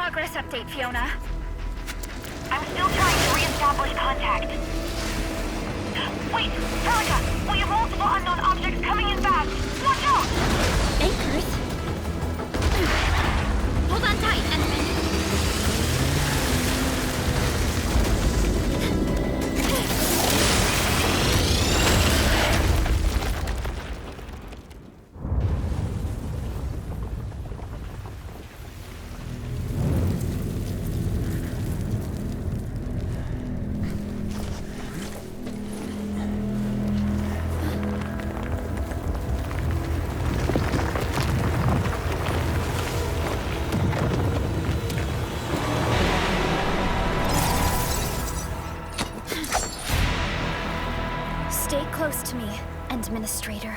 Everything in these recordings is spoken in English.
Progress update, Fiona. I'm still trying to re-establish contact. Wait, Celica! We have multiple unknown objects coming in fast! Watch out! Anchors? Hold on tight, Endman. Stay close to me, Administrator.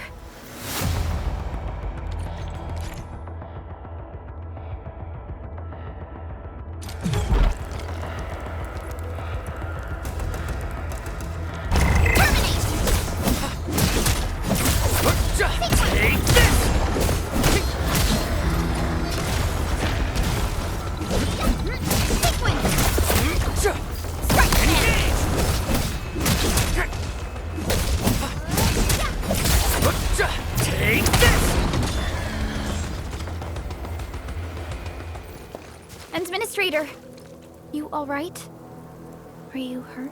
Administrator, you all right? Are you hurt?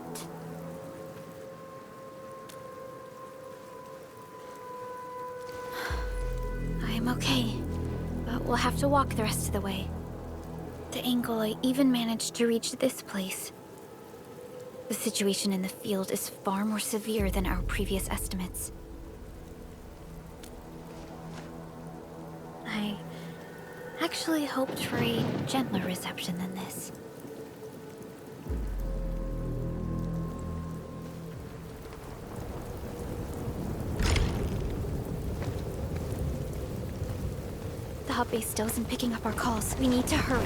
I'm okay, but we'll have to walk the rest of the way. The Angoloi even managed to reach this place. The situation in the field is far more severe than our previous estimates. I actually hoped for a gentler reception than this. The hub base still isn't picking up our calls. We need to hurry.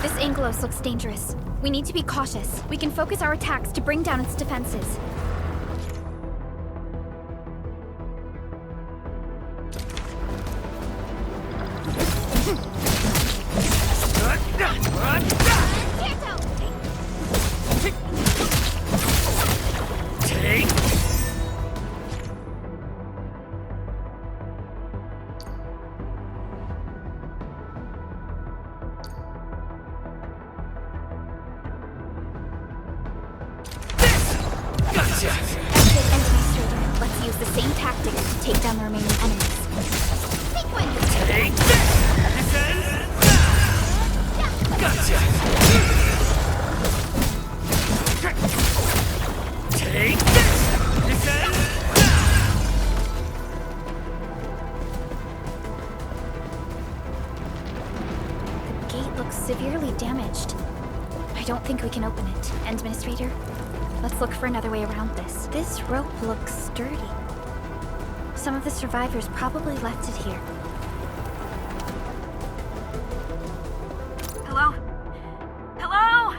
This Angelos looks dangerous. We need to be cautious. We can focus our attacks to bring down its defenses. Let's use the same tactics to take down the remaining enemies. Take this! Gotcha! Take this! The gate looks severely damaged. I don't think we can open it. Administrator, let's look for another way around this. This rope looks sturdy. Some of the survivors probably left it here. Hello? Hello?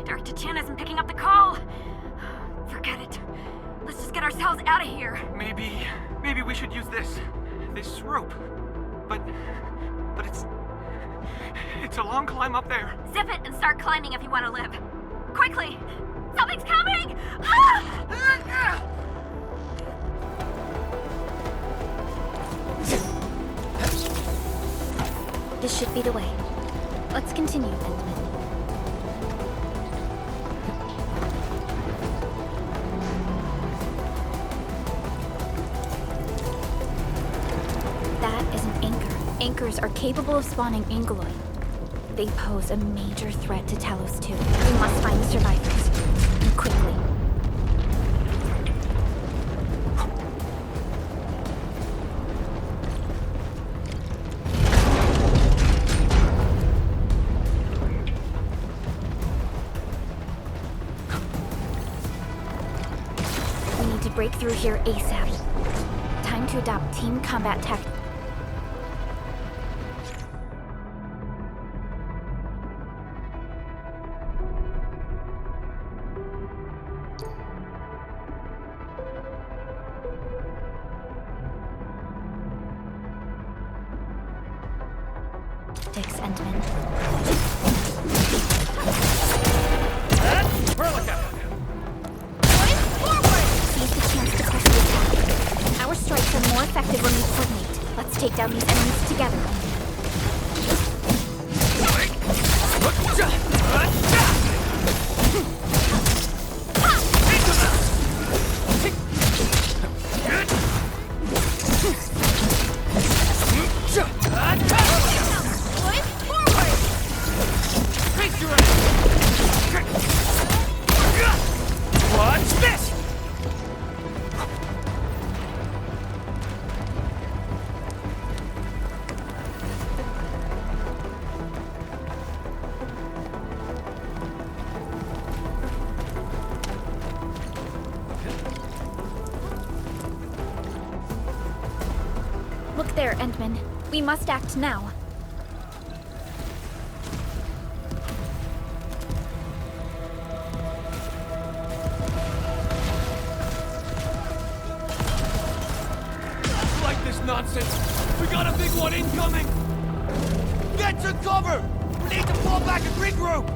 Dr. Chan isn't picking up the call. Forget it. Let's just get ourselves out of here. Maybe we should use this rope. But it's a long climb up there. Zip it and start climbing if you want to live. Quickly! Something's coming! Ah! This should be the way. Let's continue, Endman. That is an anchor. Anchors are capable of spawning Angoloi. They pose a major threat to Talos too. We must find the survivors. And quickly. We need to break through here ASAP. Time to adopt team combat tactics. Endman. Seize the chance to press the attack. Our strikes are more effective when we coordinate. Let's take down these enemies together. Look there, Endman. We must act now. Like this nonsense! We got a big one incoming! Get to cover! We need to fall back and regroup!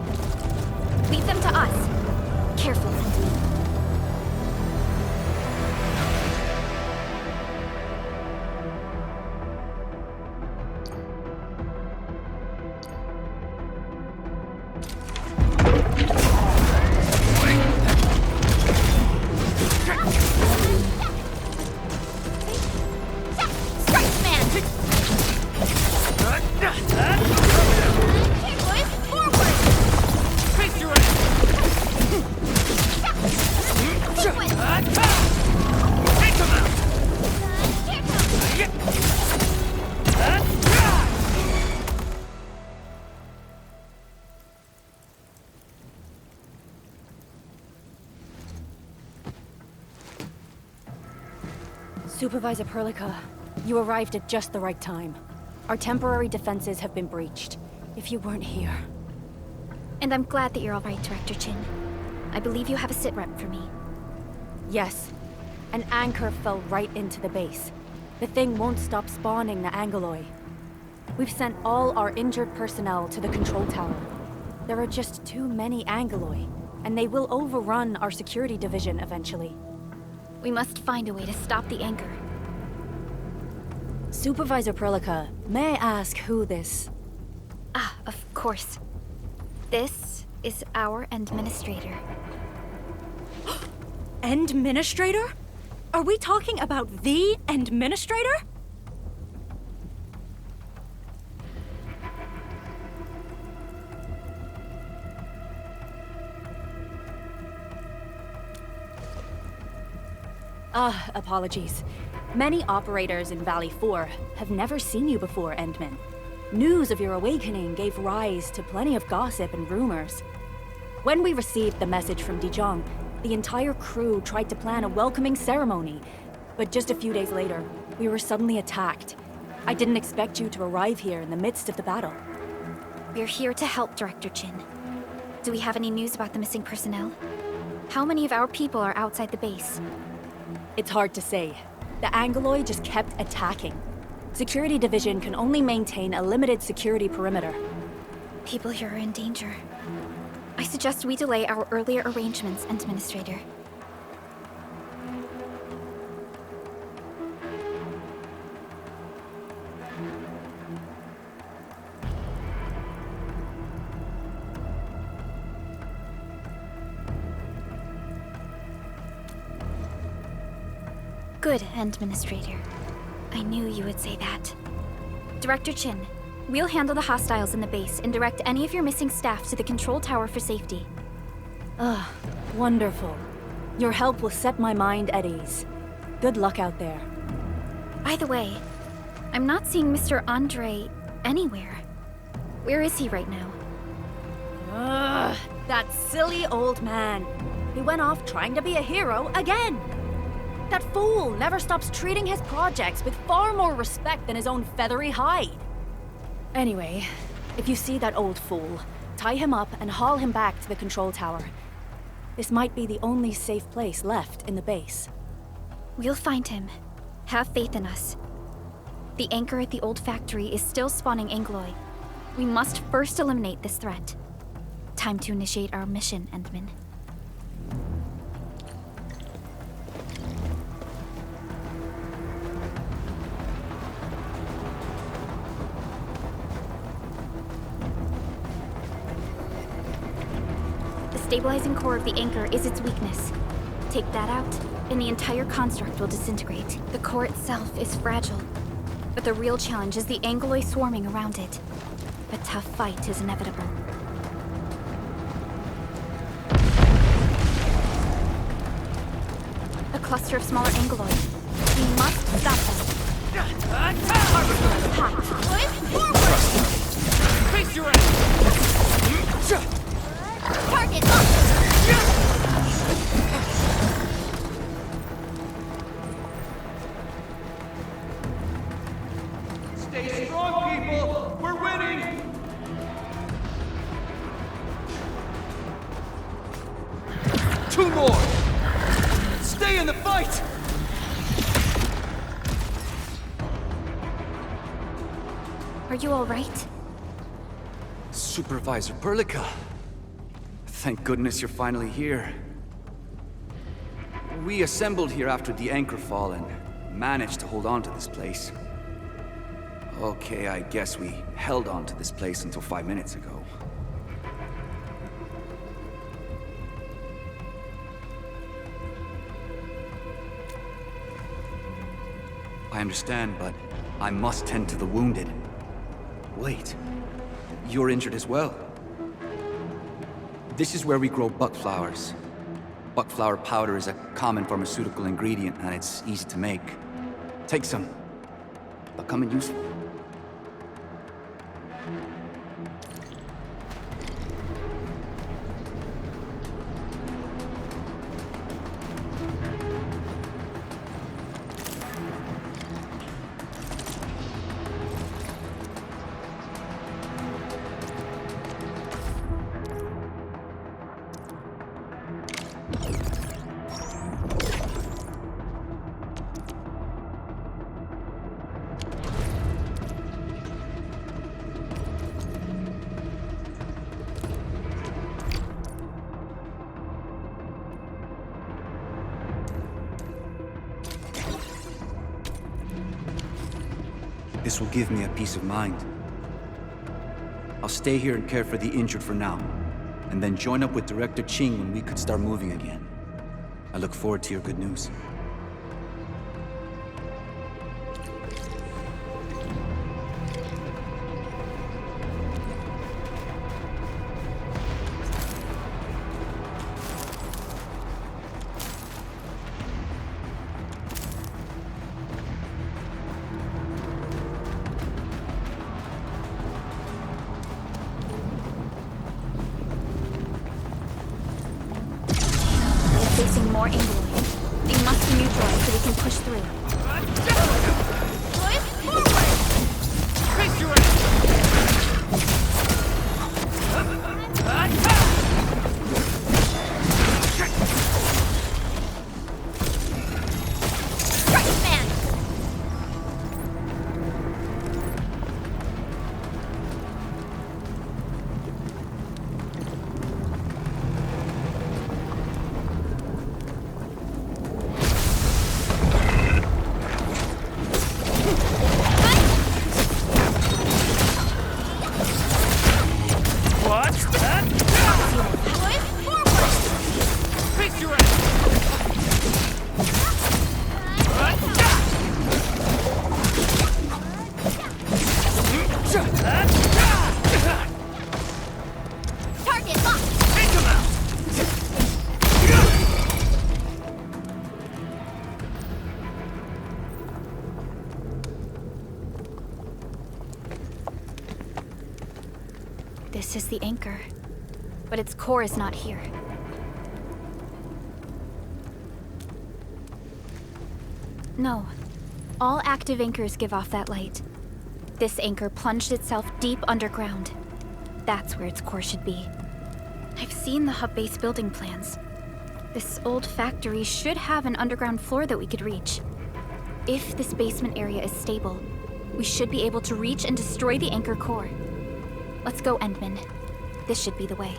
Leave them to us. Careful, Endman. Supervisor Perlica, you arrived at just the right time. Our temporary defenses have been breached. If you weren't here... And I'm glad that you're all right, Director Chin. I believe you have a sit-rep for me. Yes. An anchor fell right into the base. The thing won't stop spawning the Angoloi. We've sent all our injured personnel to the control tower. There are just too many Angoloi, and they will overrun our security division eventually. We must find a way to stop the anchor. Supervisor Perlica, may I ask who this... Ah, of course. This is our administrator. Administrator? Are we talking about the administrator? Apologies. Many operators in Valley 4 have never seen you before, Endman. News of your awakening gave rise to plenty of gossip and rumors. When we received the message from Dijon, the entire crew tried to plan a welcoming ceremony, but just a few days later, we were suddenly attacked. I didn't expect you to arrive here in the midst of the battle. We're here to help, Director Chin. Do we have any news about the missing personnel? How many of our people are outside the base? It's hard to say. The Angoloi just kept attacking. Security Division can only maintain a limited security perimeter. People here are in danger. I suggest we delay our earlier arrangements, Administrator. Good, Administrator. I knew you would say that. Director Chin, we'll handle the hostiles in the base and direct any of your missing staff to the control tower for safety. Wonderful. Your help will set my mind at ease. Good luck out there. By the way, I'm not seeing Mr. Andre anywhere. Where is he right now? That silly old man. He went off trying to be a hero again. That fool never stops treating his projects with far more respect than his own feathery hide. Anyway, if you see that old fool, tie him up and haul him back to the control tower. This might be the only safe place left in the base. We'll find him. Have faith in us. The anchor at the old factory is still spawning Angoloi. We must first eliminate this threat. Time to initiate our mission, Endman. The stabilizing core of the anchor is its weakness. Take that out, and the entire construct will disintegrate. The core itself is fragile, but the real challenge is the Angoloi swarming around it. A tough fight is inevitable. A cluster of smaller Angoloi. We must stop them. Face your ass! Target locked! Stay strong, people! We're winning! Two more! Stay in the fight! Are you all right? Supervisor Perlica. Thank goodness you're finally here. We assembled here after the anchor fall and managed to hold on to this place. Okay, I guess we held on to this place until 5 minutes ago. I understand, but I must tend to the wounded. Wait, you're injured as well. This is where we grow buckflowers. Buckflower powder is a common pharmaceutical ingredient, and it's easy to make. Take some. They'll come in useful. This will give me a peace of mind. I'll stay here and care for the injured for now, and then join up with Director Ching when we could start moving again. I look forward to your good news. Facing more Angoloi. They must be neutralized so we can push through. Face your ass! Right, man! Face your ass! Target locked! Take him out! This is the anchor, but its core is not here. No. All active anchors give off that light. This anchor plunged itself deep underground. That's where its core should be. I've seen the hub base building plans. This old factory should have an underground floor that we could reach. If this basement area is stable, we should be able to reach and destroy the anchor core. Let's go, Endman. This should be the way.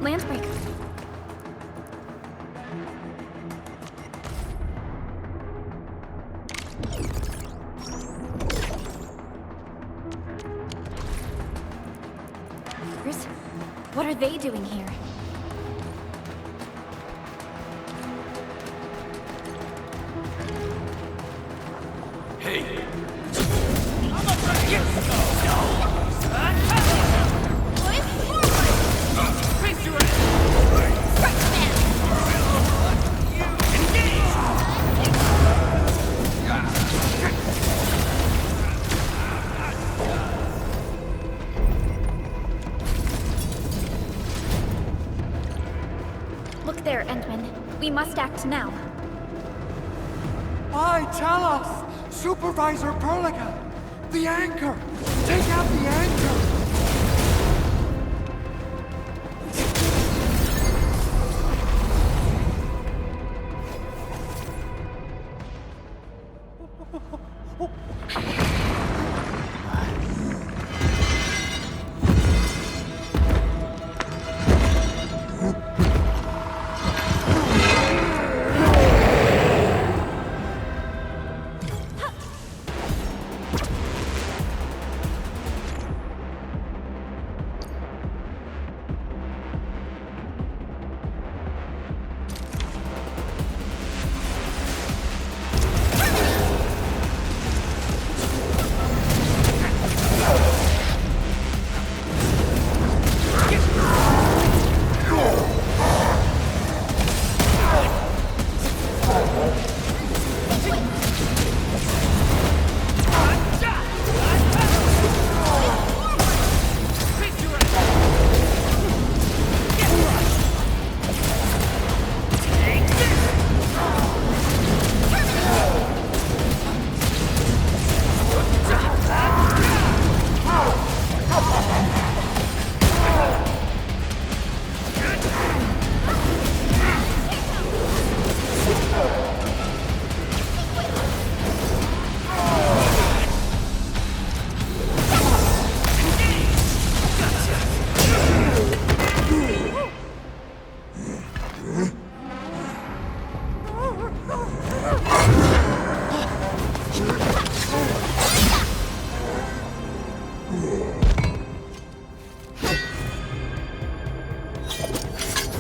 Landbreak. What are they doing here? Hey! Look there, Endman. We must act now. Aye, tell us! Supervisor Perlica! The anchor! Take out the anchor!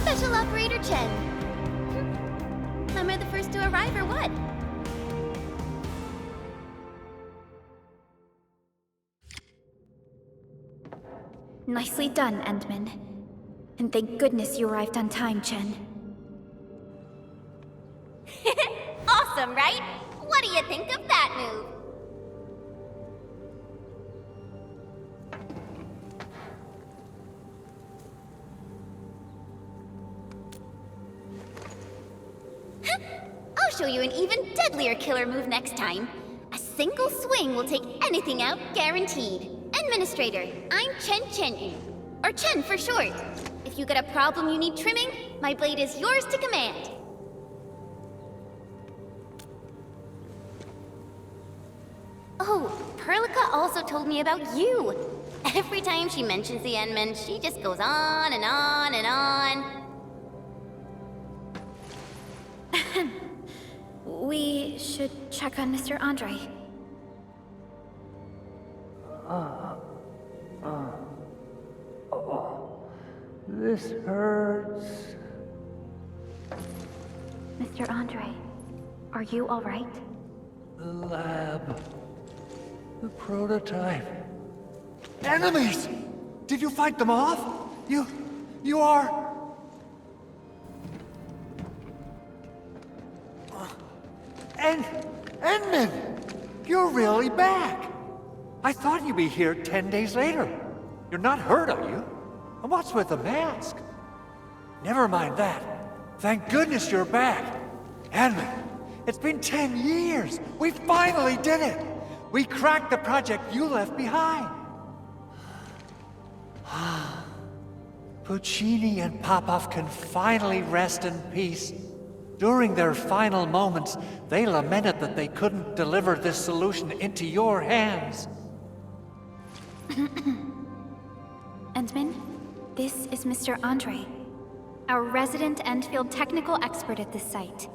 Special Operator Chen. Am I the first to arrive or what? Nicely done, Endman. And thank goodness you arrived on time, Chen. Awesome, right? What do you think of that move? I'll show you an even deadlier killer move next time. A single swing will take anything out, guaranteed. Administrator, I'm Chen, or Chen for short. If you got a problem you need trimming, my blade is yours to command. Oh, Perlica also told me about you. Every time she mentions the Endman, she just goes on and on and on. We should check on Mr. Andre. This hurts. Mr. Andre, are you all right? The lab. The prototype. Enemies! Did you fight them off? You are... Endman! You're really back! I thought you'd be here 10 days later. You're not hurt, are you? And what's with the mask? Never mind that. Thank goodness you're back. Endman, it's been 10 years. We finally did it. We cracked the project you left behind! Puccini and Popov can finally rest in peace. During their final moments, they lamented that they couldn't deliver this solution into your hands. Endman, this is Mr. Andre, our resident Endfield technical expert at this site.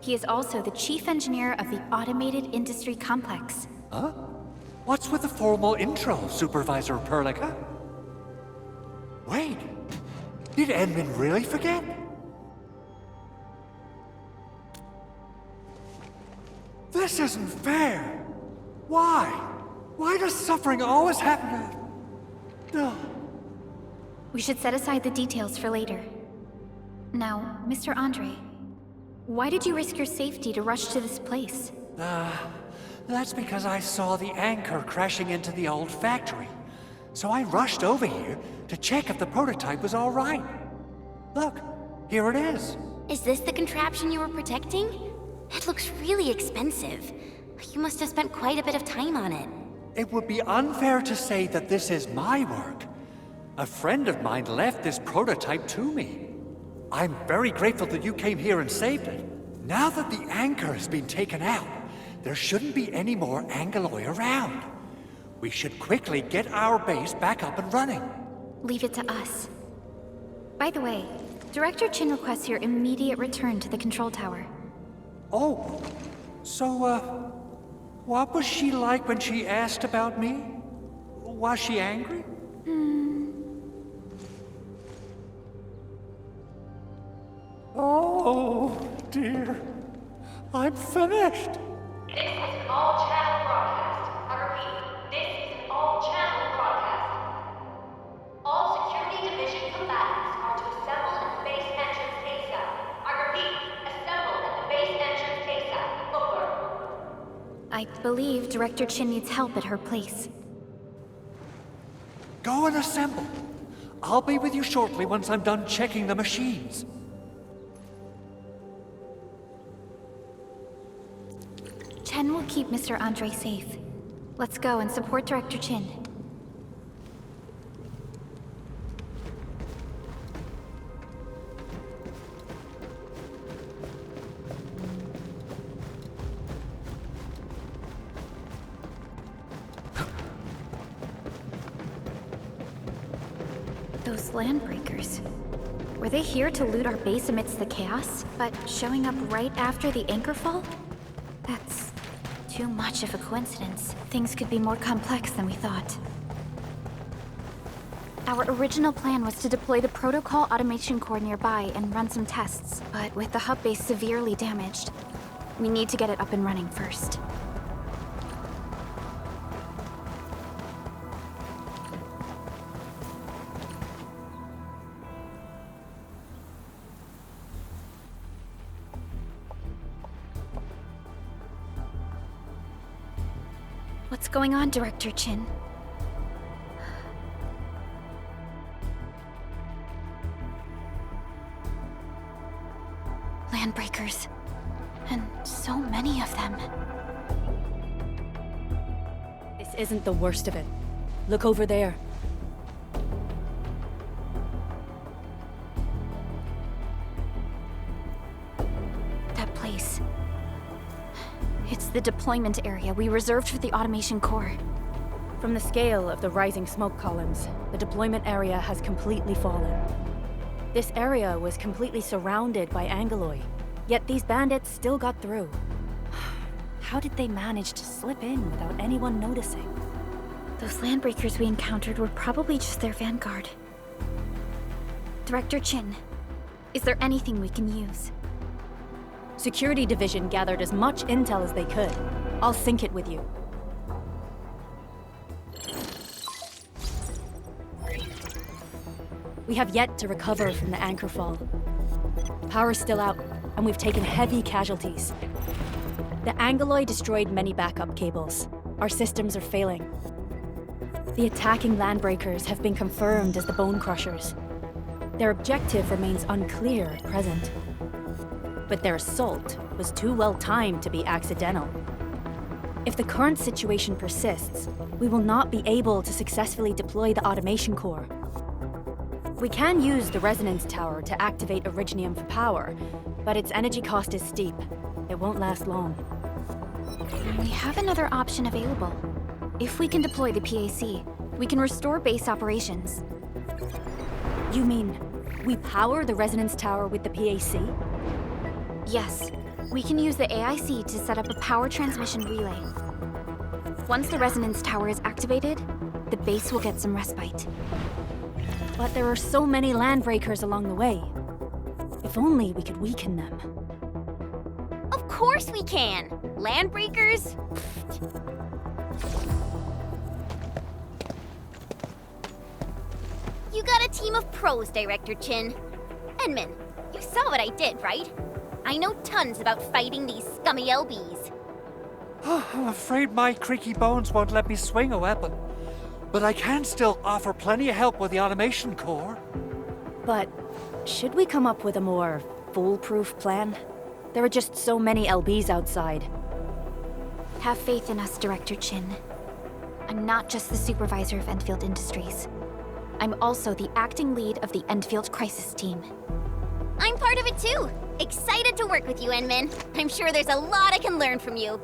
He is also the chief engineer of the Automated Industry Complex. Huh? What's with the formal intro, Supervisor Perlica? Wait, did Endman really forget? This isn't fair! Why? Why does suffering always happen to... No. We should set aside the details for later. Now, Mr. Andre, why did you risk your safety to rush to this place? That's because I saw the anchor crashing into the old factory. So I rushed over here to check if the prototype was all right. Look, here it is. Is this the contraption you were protecting? It looks really expensive. You must have spent quite a bit of time on it. It would be unfair to say that this is my work. A friend of mine left this prototype to me. I'm very grateful that you came here and saved it. Now that the anchor has been taken out, there shouldn't be any more Angaloi around. We should quickly get our base back up and running. Leave it to us. By the way, Director Chin requests your immediate return to the control tower. Oh, so, what was she like when she asked about me? Was she angry? Oh, dear. I'm finished. This is an all-channel broadcast. I repeat, this is an all-channel broadcast. All security division combatants are to assemble at the base entrance ASAP. I repeat, assemble at the base entrance ASAP. Over. I believe Director Chin needs help at her place. Go and assemble. I'll be with you shortly once I'm done checking the machines. Chen will keep Mr. Andre safe. Let's go and support Director Chin. Those landbreakers. Were they here to loot our base amidst the chaos, but showing up right after the anchor fall? That's too much of a coincidence. Things could be more complex than we thought. Our original plan was to deploy the protocol automation core nearby and run some tests, but with the hub base severely damaged, we need to get it up and running first. What's going on, Director Chin? Landbreakers. And so many of them. This isn't the worst of it. Look over there. That place. It's the deployment area we reserved for the automation core. From the scale of the rising smoke columns, the deployment area has completely fallen. This area was completely surrounded by Angaloi, yet these bandits still got through. How did they manage to slip in without anyone noticing? Those landbreakers we encountered were probably just their vanguard. Director Chin, is there anything we can use? Security Division gathered as much intel as they could. I'll sync it with you. We have yet to recover from the anchor fall. Power's still out, and we've taken heavy casualties. The Angaloi destroyed many backup cables. Our systems are failing. The attacking landbreakers have been confirmed as the Bone Crushers. Their objective remains unclear at present. But their assault was too well timed to be accidental. If the current situation persists, we will not be able to successfully deploy the automation core. We can use the resonance tower to activate Originium for power, but its energy cost is steep. It won't last long. We have another option available. If we can deploy the PAC, we can restore base operations. You mean, we power the resonance tower with the PAC? Yes, we can use the AIC to set up a power transmission relay. Once the resonance tower is activated, the base will get some respite. But there are so many landbreakers along the way. If only we could weaken them. Of course we can! Landbreakers? You got a team of pros, Director Chin. Edmund, you saw what I did, right? I know tons about fighting these scummy LBs. I'm afraid my creaky bones won't let me swing a weapon. But I can still offer plenty of help with the automation core. But should we come up with a more foolproof plan? There are just so many LBs outside. Have faith in us, Director Chin. I'm not just the supervisor of Endfield Industries. I'm also the acting lead of the Endfield Crisis Team. I'm part of it too. Excited to work with you, Enmin. I'm sure there's a lot I can learn from you.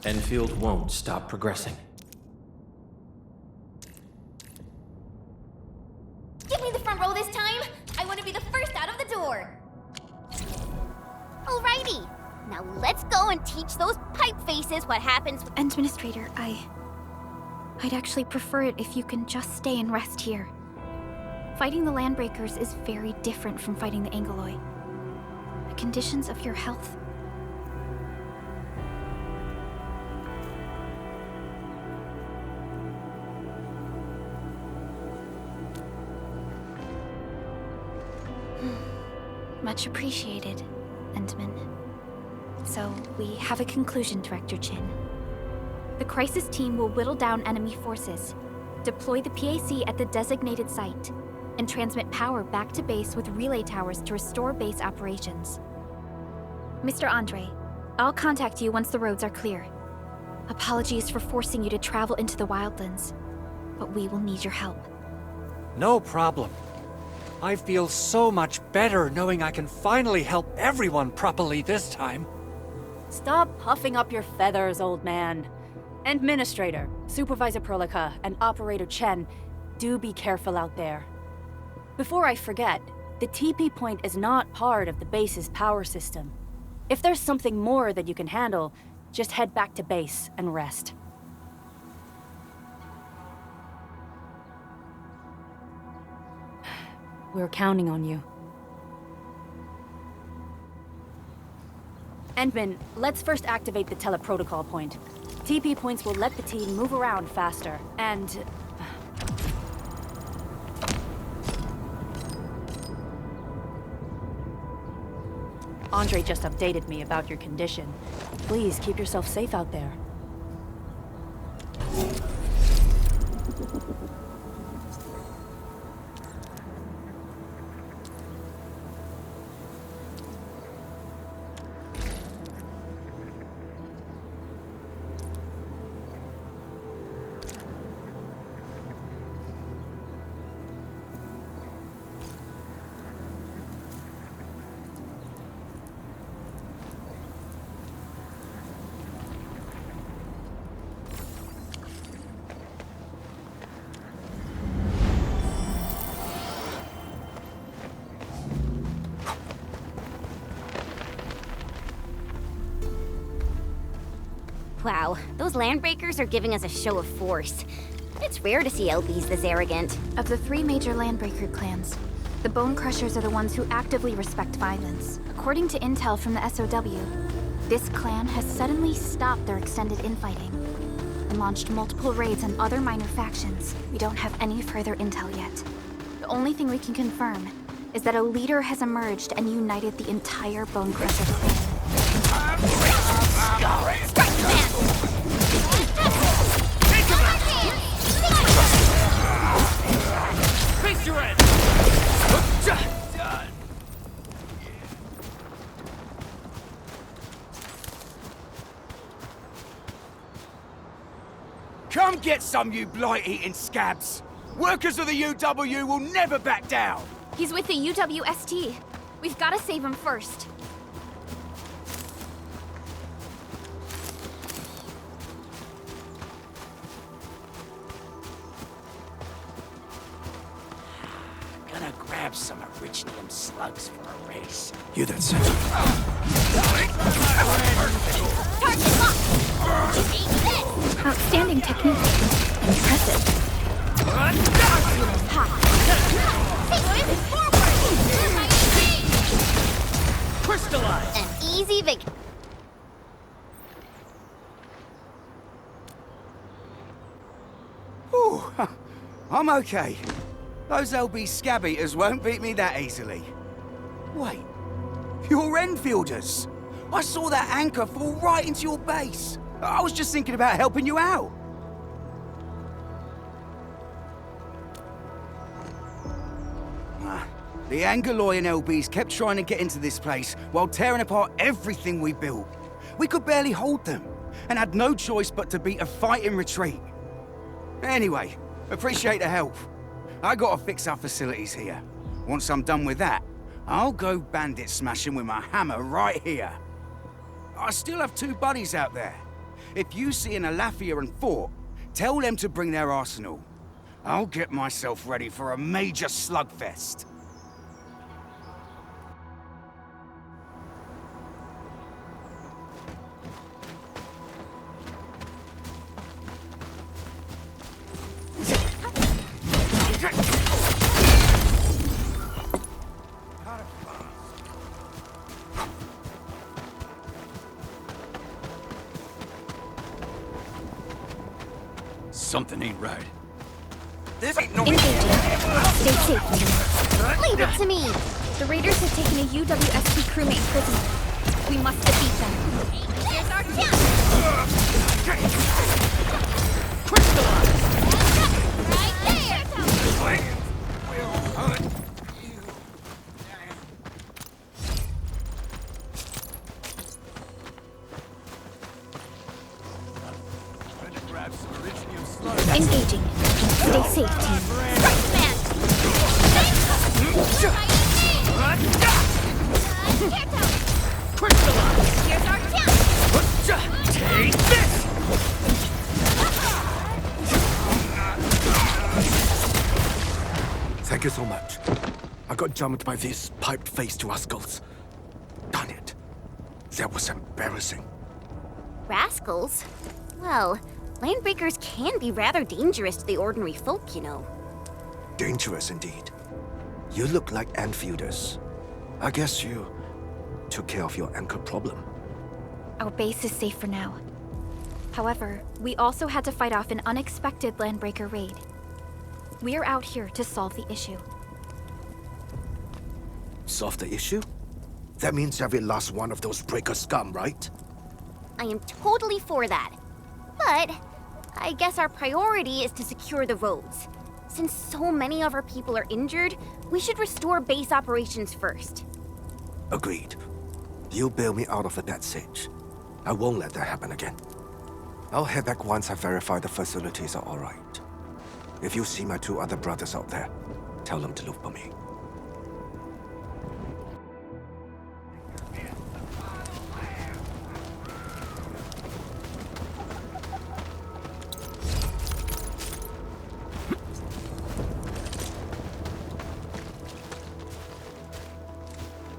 Endfield won't stop progressing. Give me the front row this time. I want to be the first out of the door. Alrighty. Now let's go and teach those pipe faces what happens with... Administrator, I'd actually prefer it if you can just stay and rest here. Fighting the Landbreakers is very different from fighting the Angoloi. The conditions of your health... Much appreciated, Endman. So, we have a conclusion, Director Chin. The Crisis Team will whittle down enemy forces, deploy the PAC at the designated site, and transmit power back to base with relay towers to restore base operations. Mr. Andre, I'll contact you once the roads are clear. Apologies for forcing you to travel into the wildlands, but we will need your help. No problem. I feel so much better knowing I can finally help everyone properly this time. Stop puffing up your feathers, old man. Administrator, Supervisor Perlica, and Operator Chen, do be careful out there. Before I forget, the TP point is not part of the base's power system. If there's something more that you can handle, just head back to base and rest. We're counting on you. Endman, let's first activate the teleprotocol point. TP points will let the team move around faster, and... Andre just updated me about your condition. Please keep yourself safe out there. Wow, those Landbreakers are giving us a show of force. It's rare to see LBs this arrogant. Of the three major Landbreaker clans, the Bone Crushers are the ones who actively respect violence. According to intel from the SOW, this clan has suddenly stopped their extended infighting and launched multiple raids on other minor factions. We don't have any further intel yet. The only thing we can confirm is that a leader has emerged and united the entire Bone Crusher clan. Face your end! Come get some, you blight-eating scabs! Workers of the UW will never back down! He's with the UWST. We've got to save him first. Gonna grab some Originum slugs for a race. You that said Target locked! Take this! Outstanding technique. Impressive. Take this forward! My engage! Crystallize! An easy victory. Ooh, I'm okay. Those LB scab eaters won't beat me that easily. Wait, you're Enfielders! I saw that anchor fall right into your base. I was just thinking about helping you out. The Angaloy and LBs kept trying to get into this place while tearing apart everything we built. We could barely hold them, and had no choice but to beat a fight in retreat. Anyway, appreciate the help. I gotta fix our facilities here. Once I'm done with that, I'll go bandit smashing with my hammer right here. I still have 2 buddies out there. If you see an Alafia and Fort, tell them to bring their arsenal. I'll get myself ready for a major slugfest. Something ain't right. This ain't no... Engaging. Stay safe. Leave it to me! The raiders have taken a UWST crewmate prisoner. We must defeat them. Here's our chance! Right there! Engaging. Stay safe, team. Man! Here's our chance! Take this! Thank you so much. I got jumped by these piped-faced rascals. Darn it. That was embarrassing. Rascals? Well, landbreakers can be rather dangerous to the ordinary folk, you know. Dangerous indeed. You look like Enfielders. I guess you took care of your anchor problem. Our base is safe for now. However, we also had to fight off an unexpected landbreaker raid. We are out here to solve the issue. Solve the issue? That means every last one of those breaker scum, right? I am totally for that. But I guess our priority is to secure the roads. Since so many of our people are injured, we should restore base operations first. Agreed. You bail me out of the bad sitch. I won't let that happen again. I'll head back once I verify the facilities are all right. If you see my 2 other brothers out there, tell them to look for me.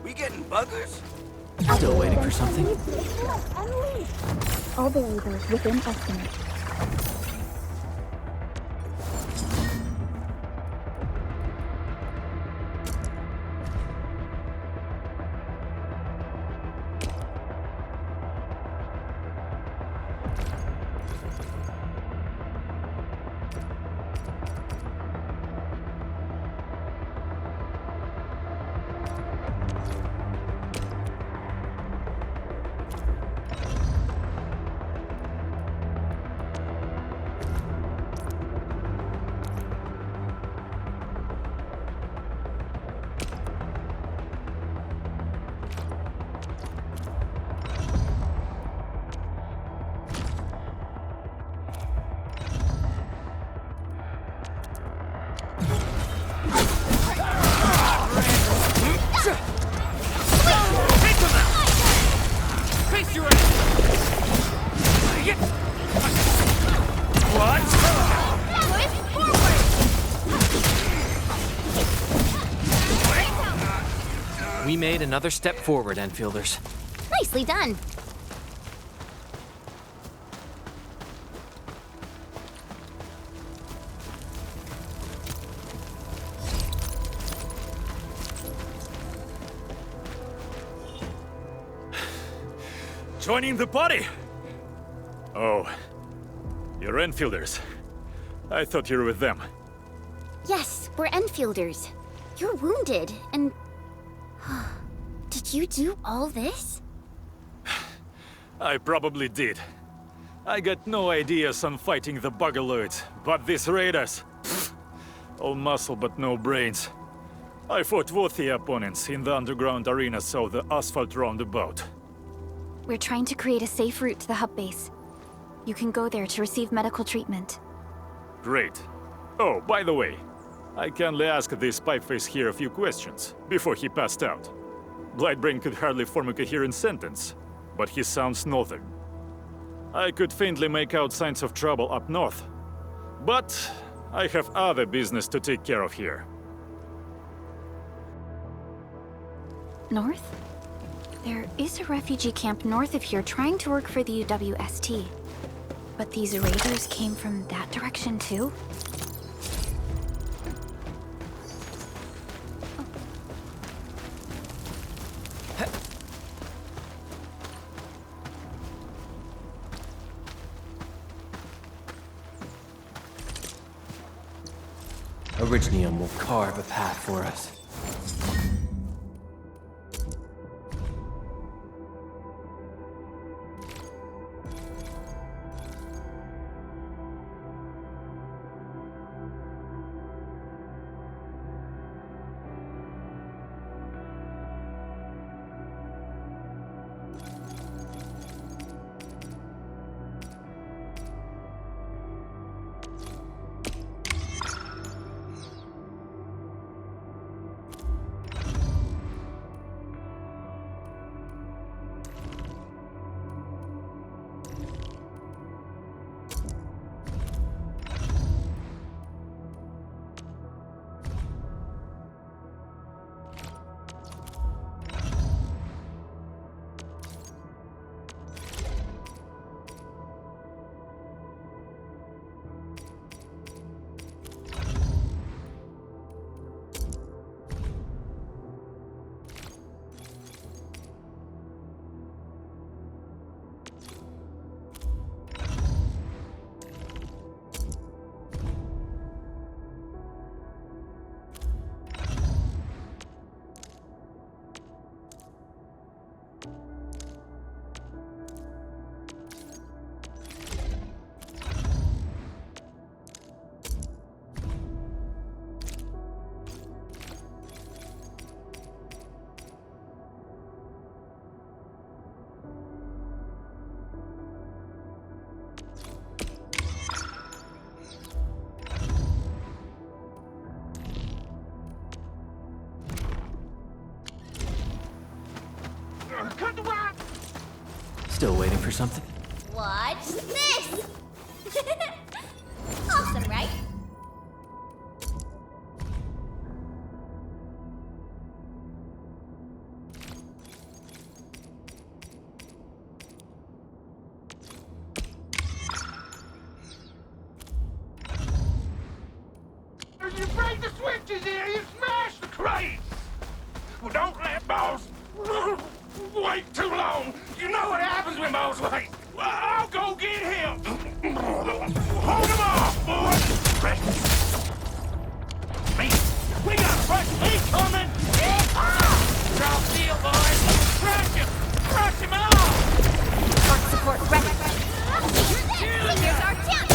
We getting buggers? Still waiting for something? All variables within estimate. We made another step forward, Enfielders. Nicely done. Joining the party? Oh, you're Enfielders. I thought you were with them. Yes, we're Enfielders. You're wounded, and... Did you do all this? I probably did. I got no ideas on fighting the Bugaloids, but these raiders... pfft, all muscle but no brains. I fought worthy opponents in the underground arena, so the asphalt roundabout. We're trying to create a safe route to the hub base. You can go there to receive medical treatment. Great. Oh, by the way, I kindly asked this pipeface here a few questions before he passed out. Blightbrain could hardly form a coherent sentence, but he sounds northern. I could faintly make out signs of trouble up north, but I have other business to take care of here. North? There is a refugee camp north of here trying to work for the UWST. But these raiders came from that direction too? Orignium will carve a path for us. Still waiting for something? Watch this! Awesome, right? You break the switches here, you smash the crates! Well, don't let boss wait too long. You know what happens when boss waits. Well, I'll go get him. Hold him off, boy. Me, we got fresh meat coming. Drop deal, boys. Crush him off. Arc support ready. Here's our chance.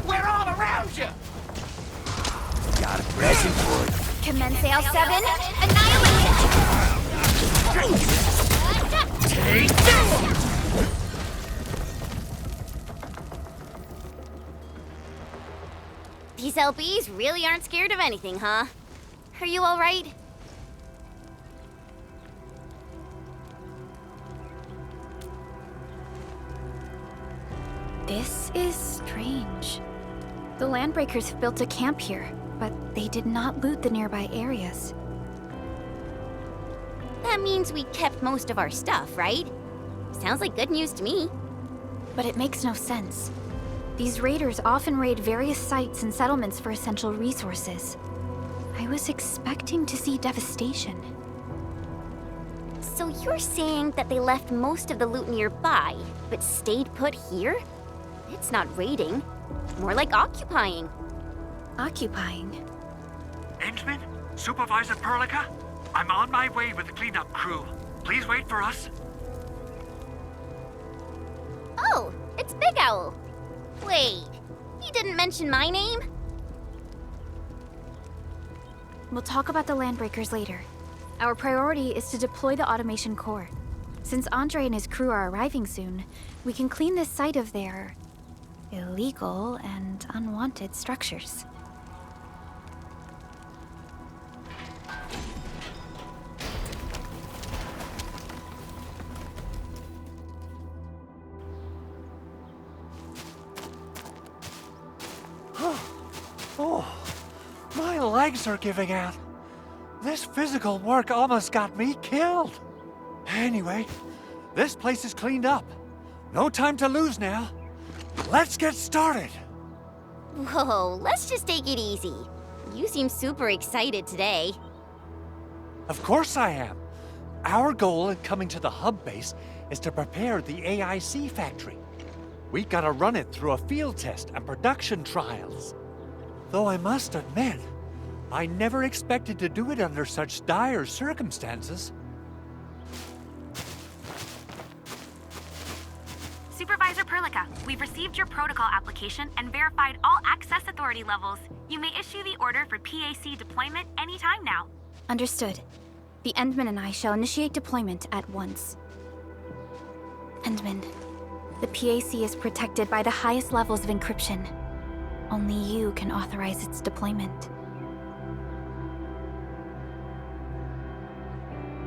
We're all around you. Got a present for you. Commence L7. Annihilation. Take this. These LBs really aren't scared of anything, huh? Are you all right? This is strange. The Landbreakers have built a camp here, but they did not loot the nearby areas. That means we kept most of our stuff, right? Sounds like good news to me. But it makes no sense. These raiders often raid various sites and settlements for essential resources. I was expecting to see devastation. So you're saying that they left most of the loot nearby, but stayed put here? It's not raiding. More like occupying. Occupying? Endman? Supervisor Perlica? I'm on my way with the cleanup crew. Please wait for us. Oh, it's Big Owl. Wait, he didn't mention my name? We'll talk about the Landbreakers later. Our priority is to deploy the automation core. Since Andre and his crew are arriving soon, we can clean this site of their illegal and unwanted structures. Oh, my legs are giving out. This physical work almost got me killed. Anyway, this place is cleaned up. No time to lose now. Let's get started. Whoa, let's just take it easy. You seem super excited today. Of course I am. Our goal in coming to the hub base is to prepare the AIC factory. We gotta run it through a field test and production trials. Though I must admit, I never expected to do it under such dire circumstances. Supervisor Perlica, we've received your protocol application and verified all access authority levels. You may issue the order for PAC deployment anytime now. Understood. The Endman and I shall initiate deployment at once. Endman, the PAC is protected by the highest levels of encryption. Only you can authorize its deployment.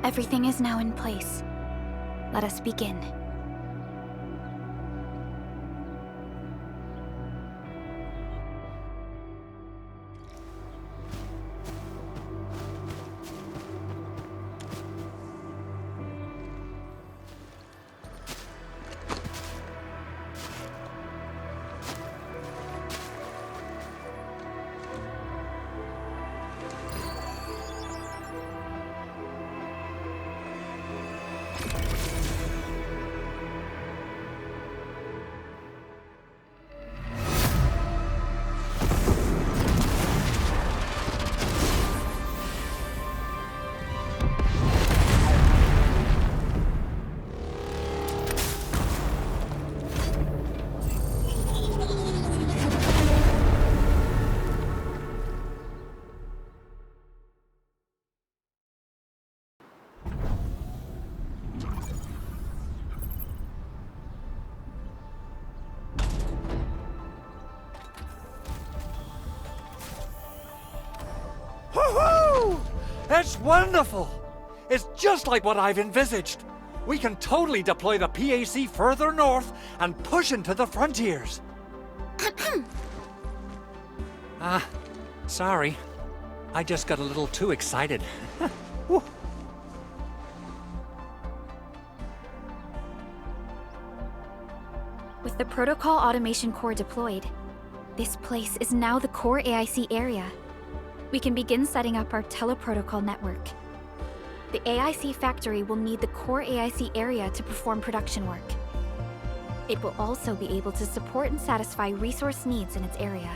Everything is now in place. Let us begin. Woohoo! That's wonderful! It's just like what I've envisaged. We can totally deploy the PAC further north and push into the frontiers. Sorry. I just got a little too excited. Whew. With the protocol automation core deployed, this place is now the core AIC area. We can begin setting up our teleprotocol network. The AIC factory will need the core AIC area to perform production work. It will also be able to support and satisfy resource needs in its area.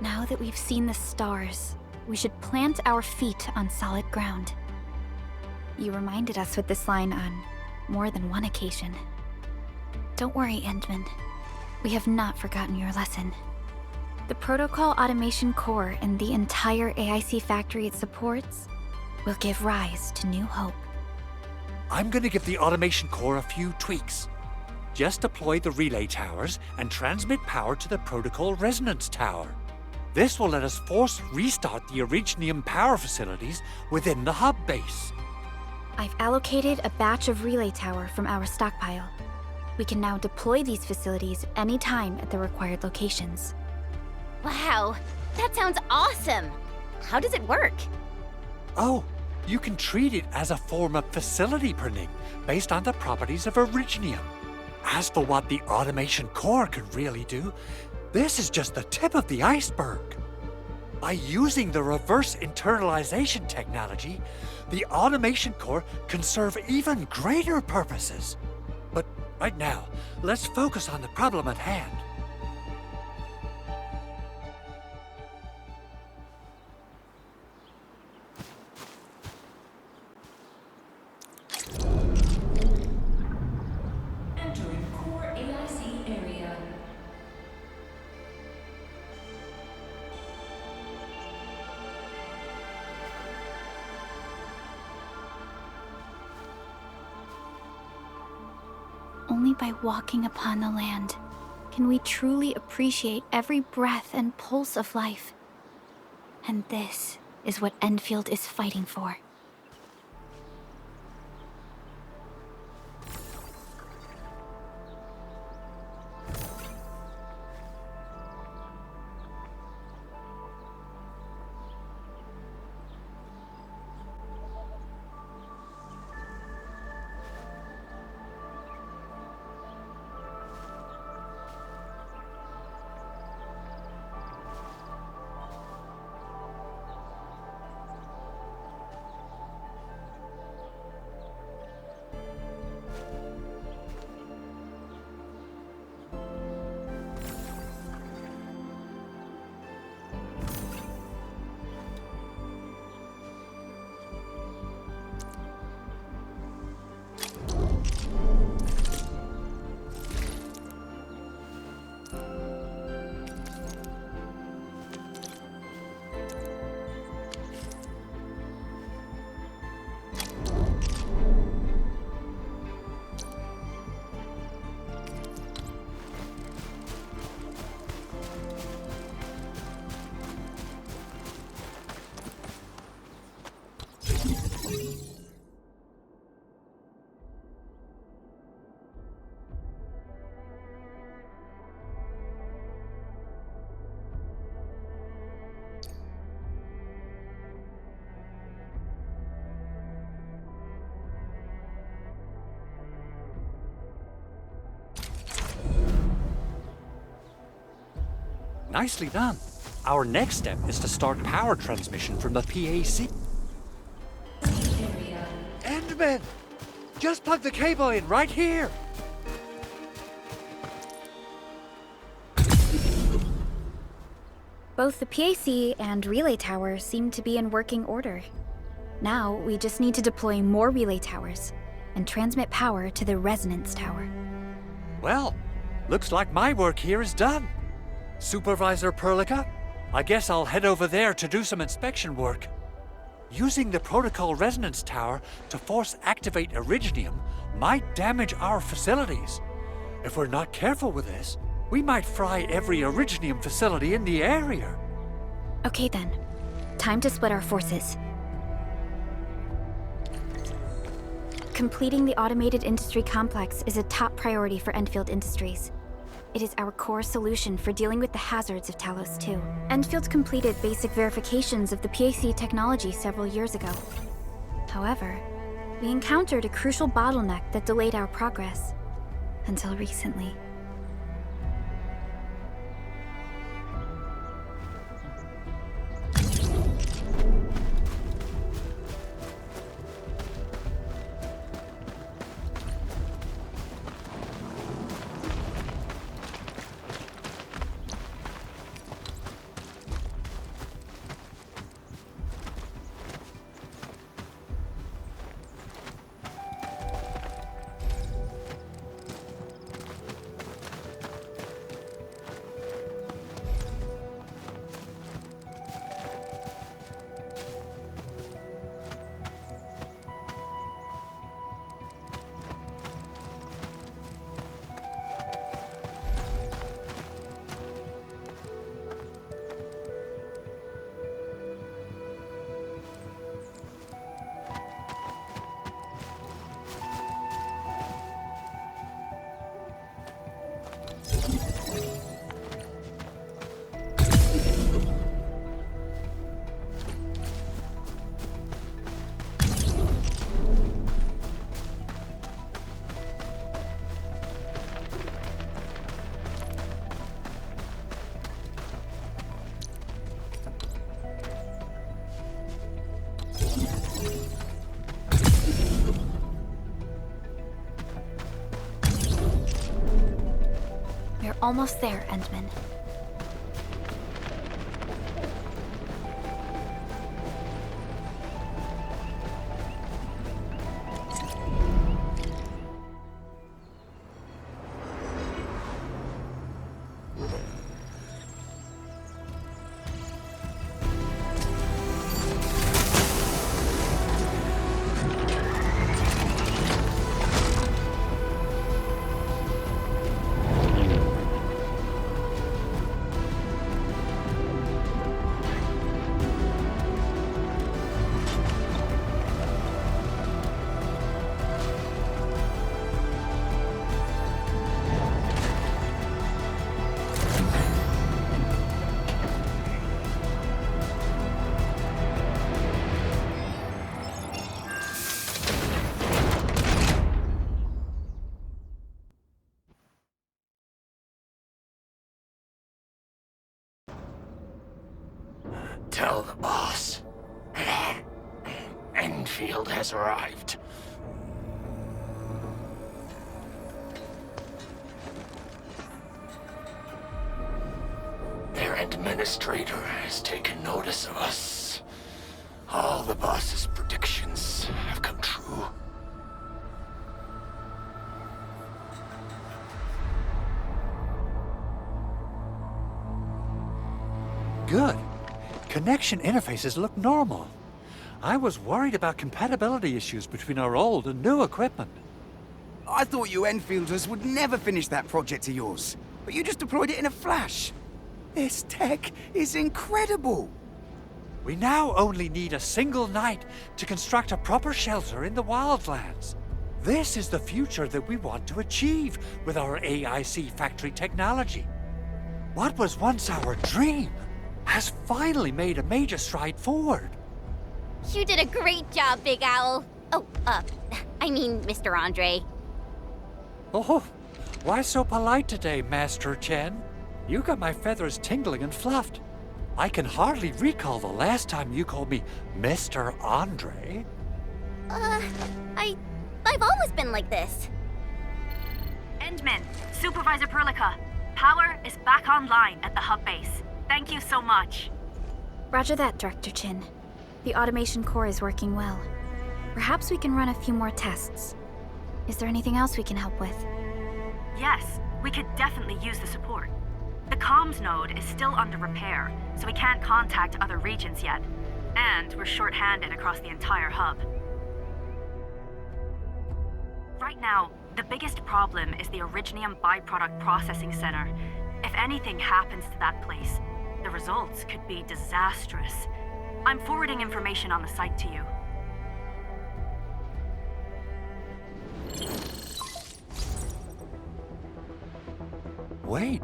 Now that we've seen the stars, we should plant our feet on solid ground. You reminded us with this line on more than one occasion. Don't worry, Endman. We have not forgotten your lesson. The Protocol Automation Core and the entire AIC factory it supports will give rise to new hope. I'm gonna give the automation core a few tweaks. Just deploy the relay towers and transmit power to the Protocol Resonance Tower. This will let us force restart the Originium power facilities within the hub base. I've allocated a batch of relay tower from our stockpile. We can now deploy these facilities anytime at the required locations. Wow, that sounds awesome! How does it work? Oh, you can treat it as a form of facility printing based on the properties of Originium. As for what the automation core can really do, this is just the tip of the iceberg. By using the reverse internalization technology, the automation core can serve even greater purposes. But right now, let's focus on the problem at hand. Entering core AIC area. Only by walking upon the land can we truly appreciate every breath and pulse of life. And this is what Endfield is fighting for. Nicely done. Our next step is to start power transmission from the PAC. Endman! Just plug the cable in right here! Both the PAC and relay tower seem to be in working order. Now, we just need to deploy more relay towers and transmit power to the resonance tower. Well, looks like my work here is done. Supervisor Perlica, I guess I'll head over there to do some inspection work. Using the Protocol Resonance Tower to force activate Originium might damage our facilities. If we're not careful with this, we might fry every Originium facility in the area. Okay then, time to split our forces. Completing the automated industry complex is a top priority for Endfield Industries. It is our core solution for dealing with the hazards of Talos 2. Endfield completed basic verifications of the PAC technology several years ago. However, we encountered a crucial bottleneck that delayed our progress. Until recently. almost there, Endman. Tell the boss. Endfield has arrived. Their administrator has taken notice of us. All the boss's predictions have come true. Good. Connection interfaces look normal. I was worried about compatibility issues between our old and new equipment. I thought you Enfielders would never finish that project of yours, but you just deployed it in a flash. This tech is incredible. We now only need a single night to construct a proper shelter in the wildlands. This is the future that we want to achieve with our AIC factory technology. What was once our dream has finally made a major stride forward. You did a great job, Big Owl. Oh, I mean, Mr. Andre. Oh, why so polite today, Master Chen? You got my feathers tingling and fluffed. I can hardly recall the last time you called me Mr. Andre. I've always been like this. Endman, Supervisor Perlica, power is back online at the hub base. Thank you so much. Roger that, Director Chin. The automation core is working well. Perhaps we can run a few more tests. Is there anything else we can help with? Yes, we could definitely use the support. The comms node is still under repair, so we can't contact other regions yet. And we're short-handed across the entire hub. Right now, the biggest problem is the Originium byproduct processing center. If anything happens to that place, the results could be disastrous. I'm forwarding information on the site to you. Wait,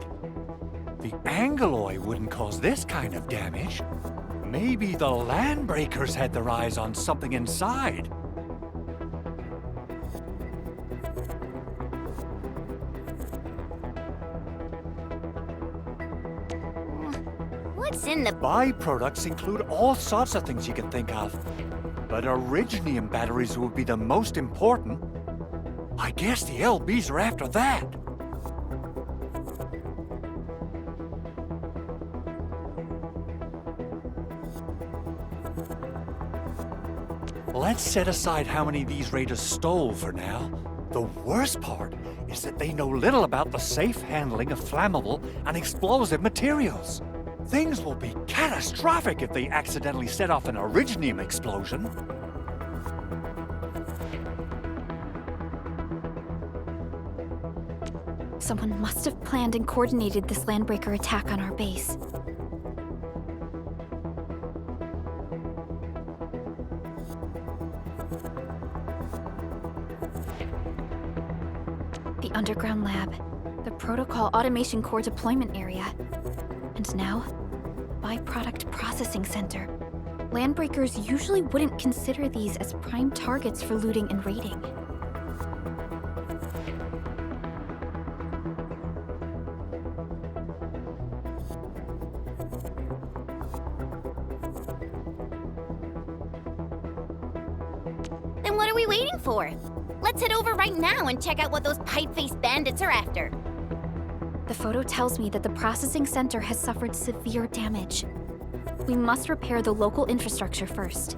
the Angeloy wouldn't cause this kind of damage. Maybe the Landbreakers had their eyes on something inside. What's in the... Byproducts include all sorts of things you can think of. But Originium batteries would be the most important. I guess the LBs are after that. Let's set aside how many these raiders stole for now. The worst part is that they know little about the safe handling of flammable and explosive materials. Things will be catastrophic if they accidentally set off an Originium explosion. Someone must have planned and coordinated this Landbreaker attack on our base. The underground lab, the protocol automation core deployment area, and now, byproduct processing center. Landbreakers usually wouldn't consider these as prime targets for looting and raiding. Then what are we waiting for? Let's head over right now and check out what those pipe-faced bandits are after. The photo tells me that the processing center has suffered severe damage. We must repair the local infrastructure first.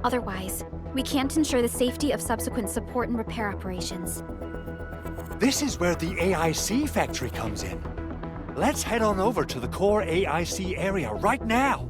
Otherwise, we can't ensure the safety of subsequent support and repair operations. This is where the AIC factory comes in. Let's head on over to the core AIC area right now.